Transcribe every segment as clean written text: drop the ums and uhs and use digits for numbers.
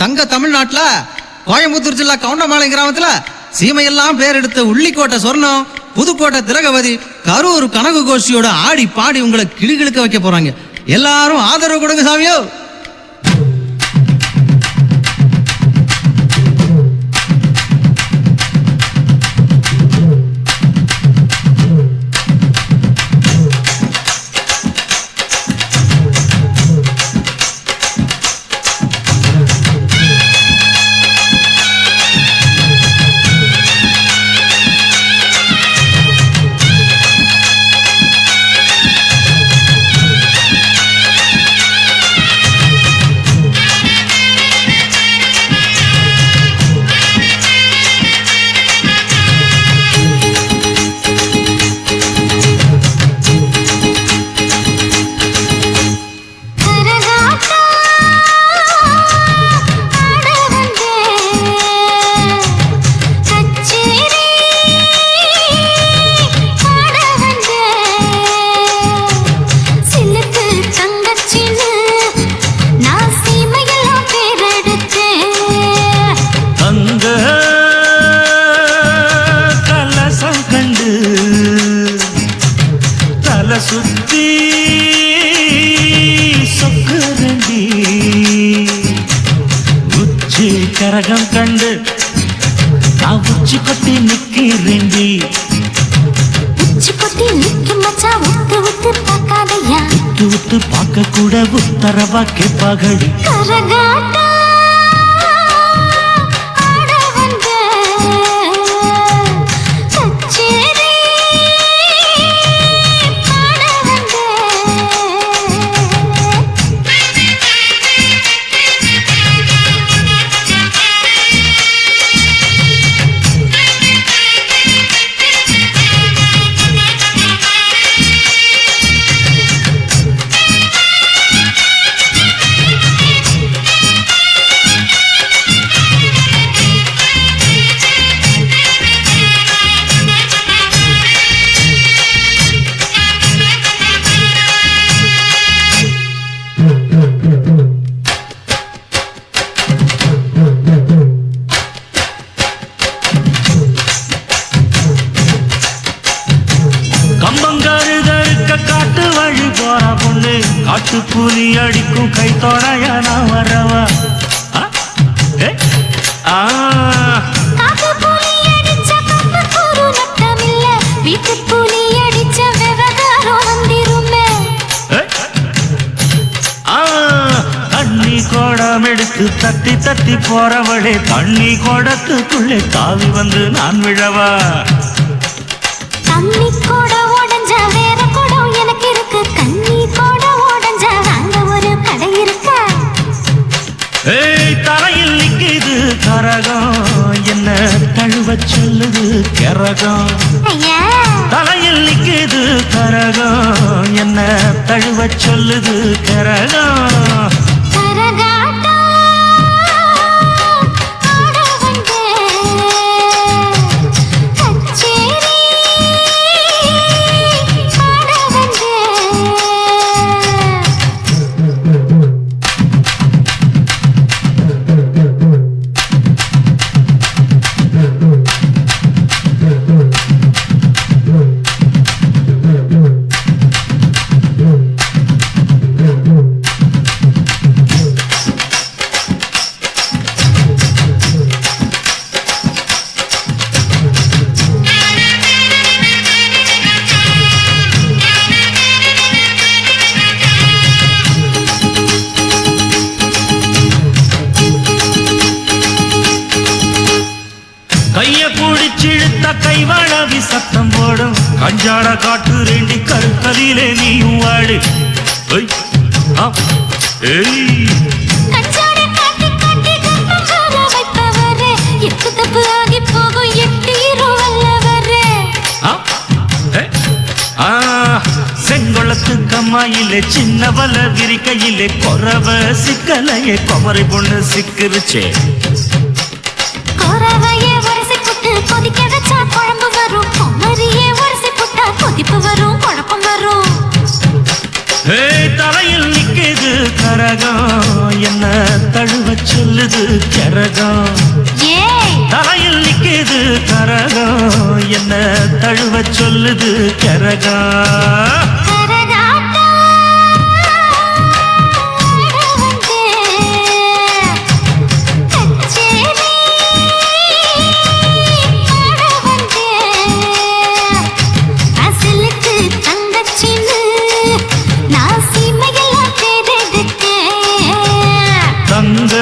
தங்க தமிழ்நாட்டுல கோயம்புத்தூர் ஜில்லா கவுண்டமாலை கிராமத்துல சீமையெல்லாம் பேர் எடுத்த உள்ளிக்கோட்டை சொர்ணம், புதுக்கோட்டை திலகவதி, கரூர் கனகு கோஷியோட ஆடி பாடி உங்களை கிளிகிழுக்க வைக்க போறாங்க. எல்லாரும் ஆதரவு கொடுங்க சாமியோ. சுத்தி சொக்குரண்டி உச்சி கரகம் கண்டு நான் உச்சி கொட்டி நிக்கிறேண்டி. உச்சி கொட்டி நிக்கும் மச்சா உத்து உத்து பார்க்காதையா, உத்து உத்து பார்க்க கூட உத்தரவா கேட்பாகடி. கரகாட்டா காட்டு புலி அடிக்கும் கை தோடையா நான் வரவா. தண்ணி கோடம் எடுத்து தட்டி தட்டி போறவளே, தண்ணி கோடத்துக்குள்ளே தாவி வந்து நான் விழவா. தண்ணி கோட உடஞ்ச வேற கோடம் எனக்கு இருக்கு, கண்ணி கோட உடஞ்ச அங்க ஒரு கடை இருக்கு. ஏய் தரையில் நிக்குது கரகம், என்ன தழுவ சொல்லுது கரகம். தலையில் நிக்குது கரகம், என்ன தழுவ சொல்லுது கரகம். கைய பிடிச்சிழுத்த கைவாழவி சத்தம் போடும், கஞ்சாட காட்டு ரெண்டி கருக்கலிலே நீயும் வாடு. செங்கொளத்து கம்மாயிலே சின்னவல விரிக்கையிலே கொரவ சிக்கலையே குமரி பொண்ணு சிக்கிருச்சே. கொதிக்க வச்சா குழம்பு வரும், குமரியே உரசி புட்டா கொதிப்பு வரும், குழப்பம் வரும். தலையில் நிக்குது கரகம், என்ன தழுவ சொல்லுது கரகம் ஏய் தலையில் நிக்கிது கரகம் என்ன தழுவ சொல்லுது கரகம் தங்க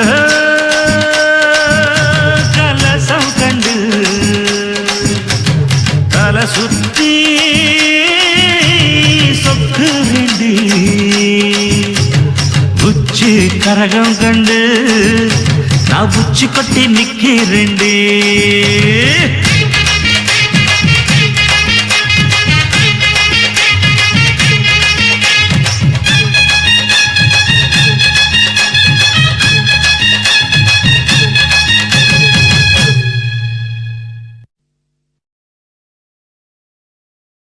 கலசம் கண்டு தலை சுத்தி சொக்கு வேண்டி உச்சி கரகம் கண்டு நான் உச்சி கொட்டி நிக்கிறேன்டே